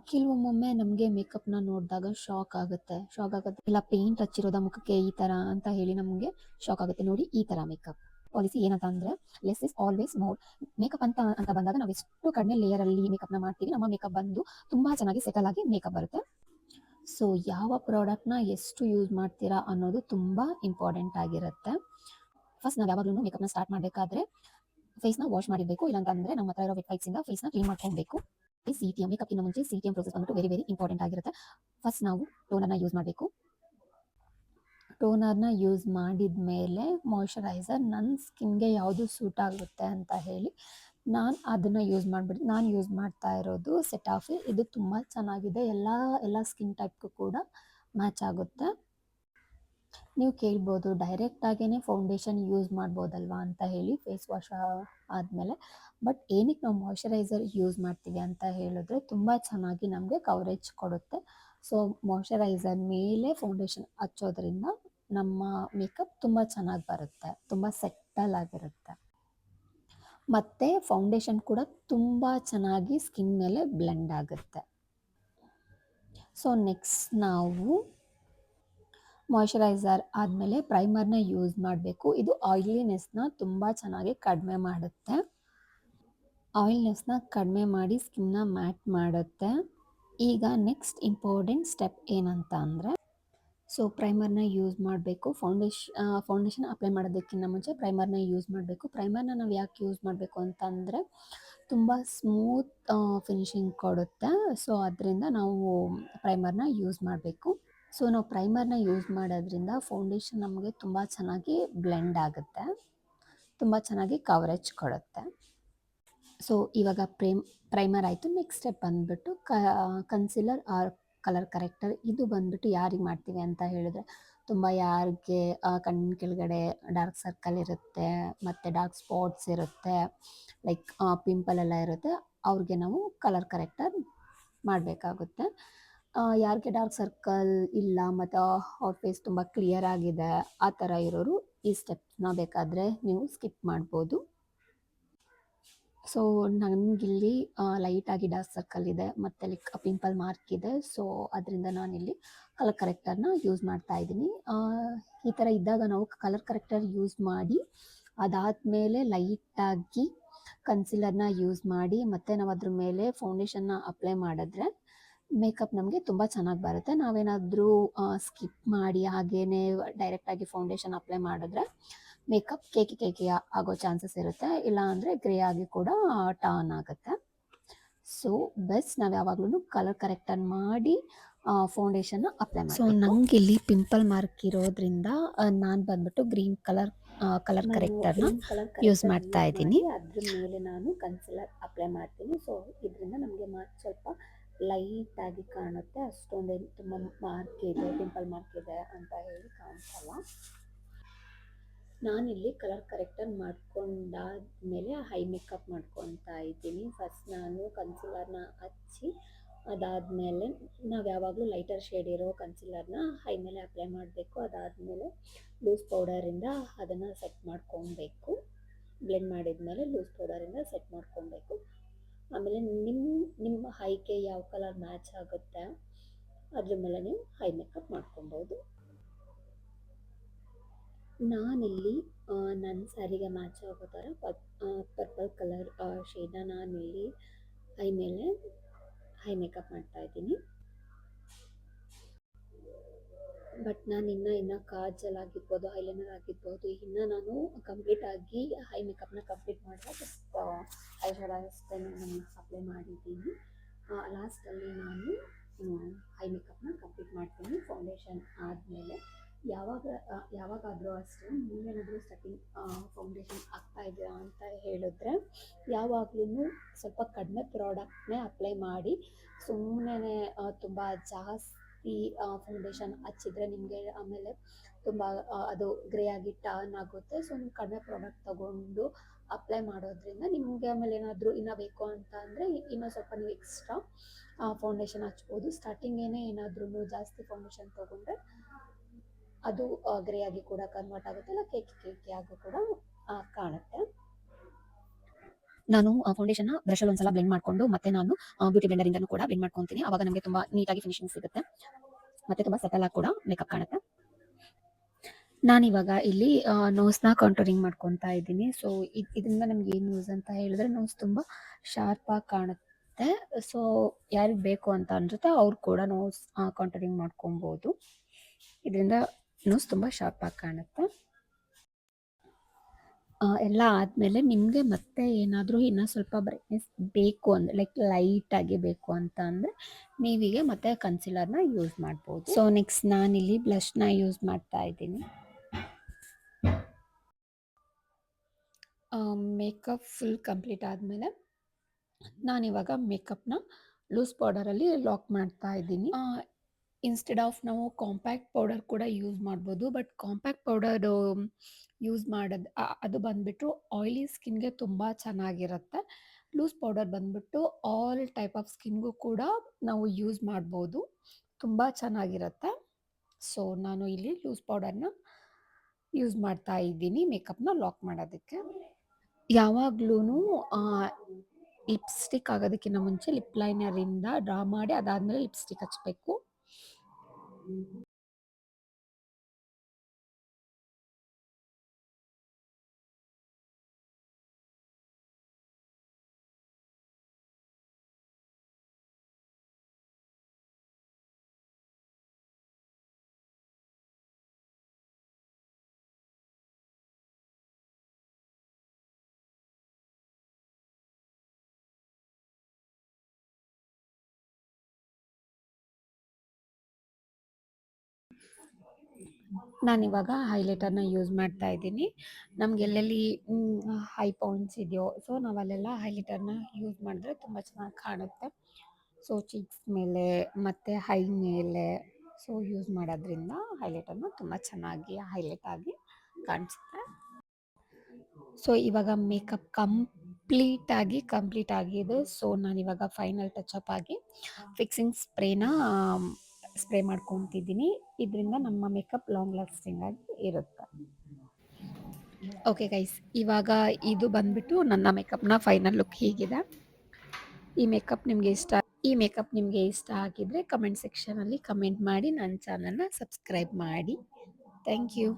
ಕೆಲವೊಮ್ಮೊಮ್ಮೆ ನಮಗೆ ಮೇಕಪ್‌ನ ನೋಡಿದಾಗ ಶಾಕ್ ಆಗುತ್ತೆ. ಇಲ್ಲ ಪೇಂಟ್ ಹಚ್ಚಿರೋದ ಮುಖಕ್ಕೆ ಈ ಥರ ಅಂತ ಹೇಳಿ ನಮಗೆ ಶಾಕ್ ಆಗುತ್ತೆ. ನೋಡಿ ಈ ಥರ ಮೇಕಪ್ ಪಾಲಿಸಿ ಏನಂತ ಅಂದ್ರೆ less is always more. Makeup ಅಂತ ಬಂದಾಗ ನಾವು ಎಷ್ಟು ಕಡಿಮೆ ಲೇಯರಲ್ಲಿ ಮೇಕಪ್‌ನ ಮಾಡ್ತೀವಿ, ನಮ್ಮ ಮೇಕಪ್ ಬಂದು ತುಂಬಾ ಚೆನ್ನಾಗಿ ಸೆಟಲ್ ಆಗಿ ಮೇಕಪ್ ಬರುತ್ತೆ. ಸೊ ಯಾವ ಪ್ರಾಡಕ್ಟ್‌ನ ಎಷ್ಟು ಯೂಸ್ ಮಾಡ್ತೀರಾ ಅನ್ನೋದು ತುಂಬಾ ಇಂಪಾರ್ಟೆಂಟ್ ಆಗಿರುತ್ತೆ. ಫಸ್ಟ್ ನಾವು ಯಾವಾಗ್ಲೂ ಮೇಕಪ್‌ನ ಸ್ಟಾರ್ಟ್ ಮಾಡಬೇಕಾದ್ರೆ ಫೇಸ್‌ನ ವಾಶ್ ಮಾಡಿರಬೇಕು. ಇಲ್ಲಾಂತಂದ್ರೆ ನಮ್ಮ ಹತ್ರ ಇರೋ ವೆಟ್ ವೈಪ್ಸಿಂದ ಫೇಸ್‌ನ ಕ್ಲೀನ್ ಮಾಡ್ಕೊಬೇಕು. ಮೇಕಪ್‌ಗಿಂತ ಮುಂಚೆ ಸಿಟಿಎಂ ಪ್ರೊಸೆಸ್ ಬಂದ್ಬಿಟ್ಟು ವೆರಿ ವೆರಿ ಇಂಪಾರ್ಟೆಂಟ್ ಆಗಿರುತ್ತೆ. ಫಸ್ಟ್ ನಾವು ಟೋನರ್‌ನ ಯೂಸ್ ಮಾಡಬೇಕು. ಟೋನರ್‌ನ ಯೂಸ್ ಮಾಡಿದ್ಮೇಲೆ ಮಾಯಿಶ್ಚರೈಸರ್ ನನ್ನ ಸ್ಕಿನ್‌ಗೆ ಯಾವುದು ಸೂಟ್ ಆಗುತ್ತೆ ಅಂತ ಹೇಳಿ ನಾನು ಯೂಸ್ ಮಾಡ್ತಾ ಇರೋದು ಸೆಟಾಫಿಲ್. ಇದು ತುಂಬ ಚೆನ್ನಾಗಿದೆ. ಎಲ್ಲ ಸ್ಕಿನ್ ಟೈಪ್‌ಗೂ ಕೂಡ ಮ್ಯಾಚ್ ಆಗುತ್ತೆ. ನೀವು ಕೇಳ್ಬೋದು ಡೈರೆಕ್ಟ್ ಆಗೇನೆ ಫೌಂಡೇಶನ್ ಯೂಸ್ ಮಾಡ್ಬೋದಲ್ವಾ ಅಂತ ಹೇಳಿ ಫೇಸ್ ವಾಶ್ ಆದಮೇಲೆ. ಬಟ್ ಏನಕ್ಕೆ ನಾವು ಮಾಯಿಶ್ಚರೈಸರ್ ಯೂಸ್ ಮಾಡ್ತೀವಿ ಅಂತ ಹೇಳಿದ್ರೆ ತುಂಬ ಚೆನ್ನಾಗಿ ನಮಗೆ ಕವರೇಜ್ ಕೊಡುತ್ತೆ. ಸೊ ಮಾಯಿಶ್ಚರೈಸರ್ ಮೇಲೆ ಫೌಂಡೇಶನ್ ಹಚ್ಚೋದ್ರಿಂದ ನಮ್ಮ ಮೇಕಪ್ ತುಂಬ ಚೆನ್ನಾಗಿ ಬರುತ್ತೆ, ತುಂಬ ಸೆಟಲ್ ಆಗಿರುತ್ತೆ. ಮತ್ತು ಫೌಂಡೇಶನ್ ಕೂಡ ತುಂಬ ಚೆನ್ನಾಗಿ ಸ್ಕಿನ್ ಮೇಲೆ ಬ್ಲೆಂಡ್ ಆಗುತ್ತೆ. ಸೊ ನೆಕ್ಸ್ಟ್ ನಾವು ಮಾಯಿಶ್ಚರೈಸರ್ ಆದಮೇಲೆ ಪ್ರೈಮರ್‌ನ ಯೂಸ್ ಮಾಡಬೇಕು. ಇದು ಆಯಿಲಿನೆಸ್‌ನ ತುಂಬ ಚೆನ್ನಾಗಿ ಕಡಿಮೆ ಮಾಡುತ್ತೆ. ಆಯಿಲ್ನೆಸ್‌ನ ಕಡಿಮೆ ಮಾಡಿ ಸ್ಕಿನ್ನ ಮ್ಯಾಟ್ ಮಾಡುತ್ತೆ. ಈಗ ನೆಕ್ಸ್ಟ್ ಇಂಪಾರ್ಟೆಂಟ್ ಸ್ಟೆಪ್ ಏನಂತ ಅಂದರೆ ಪ್ರೈಮರ್‌ನ ಯೂಸ್ ಮಾಡಬೇಕು. ಫೌಂಡೇಶನ್ ಅಪ್ಲೈ ಮಾಡೋದಕ್ಕಿಂತ ಮುಂಚೆ ಪ್ರೈಮರ್‌ನ ಯೂಸ್ ಮಾಡಬೇಕು. ಪ್ರೈಮರ್‌ನ ನಾವು ಯಾಕೆ ಯೂಸ್ ಮಾಡಬೇಕು ಅಂತಂದರೆ ತುಂಬ ಸ್ಮೂತ್ ಫಿನಿಶಿಂಗ್ ಕೊಡುತ್ತೆ. ಸೊ ಅದರಿಂದ ನಾವು ಪ್ರೈಮರ್‌ನ ಯೂಸ್ ಮಾಡಬೇಕು. ಸೊ ನಾವು ಪ್ರೈಮರ್‌ನ ಯೂಸ್ ಮಾಡೋದ್ರಿಂದ ಫೌಂಡೇಶನ್ ನಮಗೆ ತುಂಬ ಚೆನ್ನಾಗಿ ಬ್ಲೆಂಡ್ ಆಗುತ್ತೆ, ತುಂಬ ಚೆನ್ನಾಗಿ ಕವರೇಜ್ ಕೊಡುತ್ತೆ. ಸೊ ಇವಾಗ ಪ್ರೈಮರ್ ಆಯಿತು. ನೆಕ್ಸ್ಟ್ ಸ್ಟೆಪ್ ಬಂದುಬಿಟ್ಟು ಕನ್ಸಿಲರ್ ಆರ್ ಕಲರ್ ಕರೆಕ್ಟರ್. ಇದು ಬಂದುಬಿಟ್ಟು ಯಾರಿಗೆ ಮಾಡ್ತೀವಿ ಅಂತ ಹೇಳಿದ್ರೆ ಯಾರಿಗೆ ಕಣ್ಣಿನ ಕೆಳಗಡೆ ಡಾರ್ಕ್ ಸರ್ಕಲ್ ಇರುತ್ತೆ ಮತ್ತು ಡಾರ್ಕ್ ಸ್ಪಾಟ್ಸ್ ಇರುತ್ತೆ, ಲೈಕ್ ಪಿಂಪಲ್ ಎಲ್ಲ ಇರುತ್ತೆ, ಅವ್ರಿಗೆ ನಾವು ಕಲರ್ ಕರೆಕ್ಟರ್ ಮಾಡಬೇಕಾಗುತ್ತೆ. ಯಾರಿಗೆ ಡಾರ್ಕ್ ಸರ್ಕಲ್ ಇಲ್ಲ ಮತ್ತು ಅವ್ರ ಫೇಸ್ ತುಂಬ ಕ್ಲಿಯರ್ ಆಗಿದೆ ಆ ಥರ ಇರೋರು ಈ ಸ್ಟೆಪ್ಸ್ನ ಬೇಕಾದರೆ ನೀವು ಸ್ಕಿಪ್ ಮಾಡ್ಬೋದು. ಸೊ ನನಗಿಲ್ಲಿ ಲೈಟಾಗಿ ಡಾರ್ಕ್ ಸರ್ಕಲ್ ಇದೆ ಮತ್ತು ಲೈಕ್ ಪಿಂಪಲ್ ಮಾರ್ಕ್ ಇದೆ. ಸೊ ಅದರಿಂದ ನಾನಿಲ್ಲಿ ಕಲರ್ ಕರೆಕ್ಟರ್ನ ಯೂಸ್ ಮಾಡ್ತಾ ಇದ್ದೀನಿ. ಈ ಥರ ಇದ್ದಾಗ ನಾವು ಕಲರ್ ಕರೆಕ್ಟರ್ ಯೂಸ್ ಮಾಡಿ ಅದಾದಮೇಲೆ ಲೈಟಾಗಿ ಕನ್ಸಿಲರ್ನ ಯೂಸ್ ಮಾಡಿ ಮತ್ತು ನಾವು ಅದ್ರ ಮೇಲೆ ಫೌಂಡೇಶನ್ನ ಅಪ್ಲೈ ಮಾಡಿದ್ರೆ ಮೇಕಪ್ ನಮಗೆ ತುಂಬ ಚೆನ್ನಾಗಿ ಬರುತ್ತೆ. ನಾವೇನಾದರೂ ಸ್ಕಿಪ್ ಮಾಡಿ ಹಾಗೇ ಡೈರೆಕ್ಟಾಗಿ ಫೌಂಡೇಶನ್ ಅಪ್ಲೈ ಮಾಡಿದ್ರೆ ಮೇಕಪ್ ಕೇಕಿ ಆಗೋ ಚಾನ್ಸಸ್ ಇರುತ್ತೆ, ಇಲ್ಲ ಅಂದರೆ ಗ್ರೇ ಆಗಿ ಕೂಡ ಟರ್ನ್ ಆಗುತ್ತೆ. ಸೊ ಬೆಸ್ಟ್ ನಾವು ಯಾವಾಗ್ಲೂ ಕಲರ್ ಕರೆಕ್ಟರ್ ಮಾಡಿ ಫೌಂಡೇಶನ್ನ ಅಪ್ಲೈ ಮಾಡಿ. ಸೊ ನನಗಿಲ್ಲಿ ಪಿಂಪಲ್ ಮಾರ್ಕ್ ಇರೋದ್ರಿಂದ ನಾನು ಬಂದ್ಬಿಟ್ಟು ಗ್ರೀನ್ ಕಲರ್ ಕರೆಕ್ಟರ್ನ ಯೂಸ್ ಮಾಡ್ತಾ ಇದ್ದೀನಿ. ಅದ್ರ ಮೇಲೆ ನಾನು ಕನ್ಸಿಲರ್ ಅಪ್ಲೈ ಮಾಡ್ತೀನಿ. ಸೊ ಇದರಿಂದ ನಮಗೆ ಸ್ವಲ್ಪ ಲೈಟಾಗಿ ಕಾಣುತ್ತೆ, ಅಷ್ಟೊಂದೇನು ತುಂಬ ಮಾರ್ಕ್ ಇದೆ, ಪಿಂಪಲ್ ಮಾರ್ಕ್ ಇದೆ ಅಂತ ಹೇಳಿ ಕಾಣಿಸಲ್ಲ. ನಾನಿಲ್ಲಿ ಕಲರ್ ಕರೆಕ್ಟರ್ ಮಾಡ್ಕೊಂಡಾದ್ಮೇಲೆ ಹೈ ಮೇಕಪ್ ಮಾಡ್ಕೊತಾ ಇದ್ದೀನಿ. ಫಸ್ಟ್ ನಾನು ಕನ್ಸಿಲರ್ನ ಹಚ್ಚಿ ಅದಾದಮೇಲೆ ನಾವು ಯಾವಾಗಲೂ ಲೈಟರ್ ಶೇಡ್ ಇರೋ ಕನ್ಸಿಲರ್ನ ಹೈ ಮೇಲೆ ಅಪ್ಲೈ ಮಾಡಬೇಕು. ಅದಾದಮೇಲೆ ಲೂಸ್ ಪೌಡರಿಂದ ಅದನ್ನು ಸೆಟ್ ಮಾಡ್ಕೊಬೇಕು. ಬ್ಲೆಂಡ್ ಮಾಡಿದ್ಮೇಲೆ ಲೂಸ್ ಪೌಡರಿಂದ ಸೆಟ್ ಮಾಡ್ಕೊಬೇಕು. ಆಮೇಲೆ ನಿಮ್ಮ ಹೈಗೆ ಯಾವ ಕಲರ್ ಮ್ಯಾಚ್ ಆಗುತ್ತೆ ಅದ್ರ ಮೇಲೆ ನೀವು ಹೈ ಮೇಕಪ್ ಮಾಡ್ಕೊಬೋದು. ನಾನಿಲ್ಲಿ ನನ್ನ ಸ್ಯಾರಿಗೆ ಮ್ಯಾಚ್ ಆಗೋ ಥರ ಪರ್ಪಲ್ ಕಲರ್ ಶೇಡನ್ನ ನಾನಿಲ್ಲಿ ಮೇಲೆ ಹೈ ಮೇಕಪ್ ಮಾಡ್ತಾಯಿದ್ದೀನಿ. ಬಟ್ ನಾನು ಇನ್ನು ಕಾಜಲ್ ಆಗಿರ್ಬೋದು, ಐಲೈನರ್ ಆಗಿರ್ಬೋದು, ಇನ್ನು ನಾನು ಕಂಪ್ಲೀಟಾಗಿ ಹೈ ಮೇಕಪ್ನ ಕಂಪ್ಲೀಟ್ ಮಾಡಿದ್ರೆ ಜಸ್ಟ್ ಐ ಶ್ಯಾಡೋ ಅಷ್ಟೇ ನಾನು ಅಪ್ಲೈ ಮಾಡಿದ್ದೀನಿ. ಲಾಸ್ಟಲ್ಲಿ ನಾನು ಹೈ ಮೇಕಪ್ನ ಕಂಪ್ಲೀಟ್ ಮಾಡ್ತೀನಿ ಫೌಂಡೇಶನ್ ಆದಮೇಲೆ. ಯಾವಾಗಾದರೂ ಅಷ್ಟೇ ನೀವೇನಾದರೂ ಸ್ಟಾರ್ಟಿಂಗ್ ಫೌಂಡೇಶನ್ ಹಾಕ್ತಾಯಿದ್ದೀರಾ ಅಂತ ಹೇಳಿದ್ರೆ ಯಾವಾಗ್ಲೂ ಸ್ವಲ್ಪ ಕಡಿಮೆ ಪ್ರಾಡಕ್ಟ್ನೇ ಅಪ್ಲೈ ಮಾಡಿ. ಸುಮ್ಮನೆ ತುಂಬ ಜಾಸ್ತಿ ಫೌಂಡೇಶನ್ ಹಚ್ಚಿದ್ರೆ ನಿಮಗೆ ಆಮೇಲೆ ತುಂಬ ಅದು ಗ್ರೇ ಆಗಿ ಟರ್ನ್ ಆಗುತ್ತೆ. ಸೊ ನೀವು ಕಡಿಮೆ ಪ್ರಾಡಕ್ಟ್ ತೊಗೊಂಡು ಅಪ್ಲೈ ಮಾಡೋದ್ರಿಂದ ನಿಮಗೆ ಆಮೇಲೆ ಏನಾದರೂ ಇನ್ನೂ ಬೇಕು ಅಂತ ಅಂದರೆ ಇನ್ನೂ ಸ್ವಲ್ಪ ನೀವು ಎಕ್ಸ್ಟ್ರಾ ಫೌಂಡೇಶನ್ ಹಚ್ಬೋದು. ಸ್ಟಾರ್ಟಿಂಗೇನೆ ಏನಾದ್ರೂ ಜಾಸ್ತಿ ಫೌಂಡೇಶನ್ ತೊಗೊಂಡ್ರೆ ಅದು ಗ್ರೇ ಆಗಿ ಕೂಡ ಕನ್ವರ್ಟ್ ಆಗುತ್ತೆ, ಇಲ್ಲ ಕೇಕಿ ಆಗು ಕೂಡ ಕಾಣುತ್ತೆ. ನಾನು ಫೌಂಡೇಶನ್ನ ಬ್ರಷಲ್ಲಿ ಒಂದ್ಸಲ ಬ್ಲೆಂಡ್ ಮಾಡ್ಕೊಂಡು ಮತ್ತೆ ನಾನು ಬ್ಯೂಟಿ ಬ್ಲೆಂಡರಿಂದನೂ ಕೂಡ ಬ್ಲೆಂಡ್ ಮಾಡ್ಕೊಂತೀನಿ. ಆವಾಗ ನಮಗೆ ತುಂಬಾ ನೀಟಾಗಿ ಫಿನಿಶಿಂಗ್ ಸಿಗುತ್ತೆ. ಮತ್ತೆ ತುಂಬಾ ಸಟಲ್ ಆಗಿ ಕೂಡ ಮೇಕಪ್ ಕಾಣುತ್ತೆ. ನಾನಿವಾಗ ಇಲ್ಲಿ ನೋಸ್‌ನ ಕಾಂಟೂರಿಂಗ್ ಮಾಡ್ಕೊತಾ ಇದ್ದೀನಿ. ಸೊ ಇದರಿಂದ ನಮ್ಗೆ ಏನು ಯೂಸ್ ಅಂತ ಹೇಳಿದ್ರೆ ನೋಸ್ ತುಂಬ ಶಾರ್ಪ್ ಆಗಿ ಕಾಣುತ್ತೆ. ಸೊ ಯಾರಿಗೆ ಬೇಕು ಅಂತ ಅನ್ಸುತ್ತೆ ಅವ್ರು ಕೂಡ ನೋಸ್ ಕಾಂಟೂರಿಂಗ್ ಮಾಡ್ಕೊಬೋದು. ಇದರಿಂದ ನೋಸ್ ತುಂಬ ಶಾರ್ಪ್ ಆಗಿ ಕಾಣುತ್ತೆ. ಎಲ್ಲ ಆದಮೇಲೆ ನಿಮಗೆ ಮತ್ತೆ ಏನಾದರೂ ಇನ್ನೂ ಸ್ವಲ್ಪ ಬ್ರೈಟ್ನೆಸ್ ಬೇಕು ಅಂದರೆ ಲೈಕ್ ಲೈಟಾಗಿ ಬೇಕು ಅಂತ ಅಂದರೆ ನೀವೀಗ ಮತ್ತೆ ಕನ್ಸಿಲರ್ನ ಯೂಸ್ ಮಾಡ್ಬೋದು. ಸೊ ನೆಕ್ಸ್ಟ್ ನಾನಿಲ್ಲಿ ಬ್ಲಷ್‌ನ ಯೂಸ್ ಮಾಡ್ತಾ ಇದ್ದೀನಿ. ಮೇಕಪ್ ಫುಲ್ ಕಂಪ್ಲೀಟ್ ಆದಮೇಲೆ ನಾನಿವಾಗ ಮೇಕಪ್ನ ಲೂಸ್ ಪೌಡರಲ್ಲಿ ಲಾಕ್ ಮಾಡ್ತಾ ಇದ್ದೀನಿ. ಇನ್ಸ್ಟೆಡ್ ಆಫ್ ನಾವು ಕಾಂಪ್ಯಾಕ್ಟ್ ಪೌಡರ್ ಕೂಡ ಯೂಸ್ ಮಾಡ್ಬೋದು. ಬಟ್ ಕಾಂಪ್ಯಾಕ್ಟ್ ಪೌಡರು ಯೂಸ್ ಮಾಡೋದು ಅದು ಬಂದುಬಿಟ್ಟು ಆಯಿಲಿ ಸ್ಕಿನ್ಗೆ ತುಂಬ ಚೆನ್ನಾಗಿರುತ್ತೆ. ಲೂಸ್ ಪೌಡರ್ ಬಂದುಬಿಟ್ಟು ಆಲ್ ಟೈಪ್ ಆಫ್ ಸ್ಕಿನ್ಗೂ ಕೂಡ ನಾವು ಯೂಸ್ ಮಾಡ್ಬೋದು. ತುಂಬ ಚೆನ್ನಾಗಿರುತ್ತೆ. ಸೊ ನಾನು ಇಲ್ಲಿ ಲೂಸ್ ಪೌಡರ್ನ ಯೂಸ್ ಮಾಡ್ತಾ ಇದ್ದೀನಿ ಮೇಕಪ್ನ ಲಾಕ್ ಮಾಡೋದಕ್ಕೆ. ಯಾವಾಗ್ಲೂ ಲಿಪ್ಸ್ಟಿಕ್ ಆಗೋದಕ್ಕಿಂತ ಮುಂಚೆ ಲಿಪ್ ಲೈನರಿಂದ ಡ್ರಾ ಮಾಡಿ ಅದಾದಮೇಲೆ ಲಿಪ್ಸ್ಟಿಕ್ ಹಚ್ಚಬೇಕು. ನಾನಿವಾಗ ಹೈಲೈಟರ್ನ ಯೂಸ್ ಮಾಡ್ತಾ ಇದ್ದೀನಿ. ನಮ್ಗೆ ಎಲ್ಲೆಲ್ಲಿ ಹೈ ಪಾಯಿಂಟ್ಸ್ ಇದೆಯೋ ಸೊ ನಾವು ಅಲ್ಲೆಲ್ಲ ಹೈಲೈಟರ್ನ ಯೂಸ್ ಮಾಡಿದ್ರೆ ತುಂಬ ಚೆನ್ನಾಗಿ ಕಾಣುತ್ತೆ. ಸೊ ಚೀಕ್ಸ್ ಮೇಲೆ ಮತ್ತು ಹೈ ಮೇಲೆ ಸೊ ಯೂಸ್ ಮಾಡೋದ್ರಿಂದ ಹೈಲೈಟರ್ನ ತುಂಬ ಚೆನ್ನಾಗಿ ಹೈಲೈಟ್ ಆಗಿ ಕಾಣಿಸುತ್ತೆ. ಸೊ ಇವಾಗ ಮೇಕಪ್ ಕಂಪ್ಲೀಟ್ ಆಗಿದೆ. ಸೊ ನಾನಿವಾಗ ಫೈನಲ್ ಟಚಪ್ ಆಗಿ ಫಿಕ್ಸಿಂಗ್ ಸ್ಪ್ರೇ ಮಾಡ್ಕೊತಿದ್ದೀನಿ. ಇದರಿಂದ ನಮ್ಮ ಮೇಕಪ್ ಲಾಂಗ್ ಲಾಸ್ಟಿಂಗ್ ಆಗಿ ಇರುತ್ತೆ. ಓಕೆ ಗೈಸ್, ಇವಾಗ ಇದು ಬಂದ್ಬಿಟ್ಟು ನನ್ನ ಮೇಕಪ್ನ ಫೈನಲ್ ಲುಕ್ ಹೀಗಿದೆ. ಈ ಮೇಕಪ್ ನಿಮಗೆ ಇಷ್ಟ ಆಗಿದ್ರೆ ಕಮೆಂಟ್ ಸೆಕ್ಷನಲ್ಲಿ ಕಮೆಂಟ್ ಮಾಡಿ ನನ್ನ ಚಾನಲ್ನ ಸಬ್ಸ್ಕ್ರೈಬ್ ಮಾಡಿ. Thank you.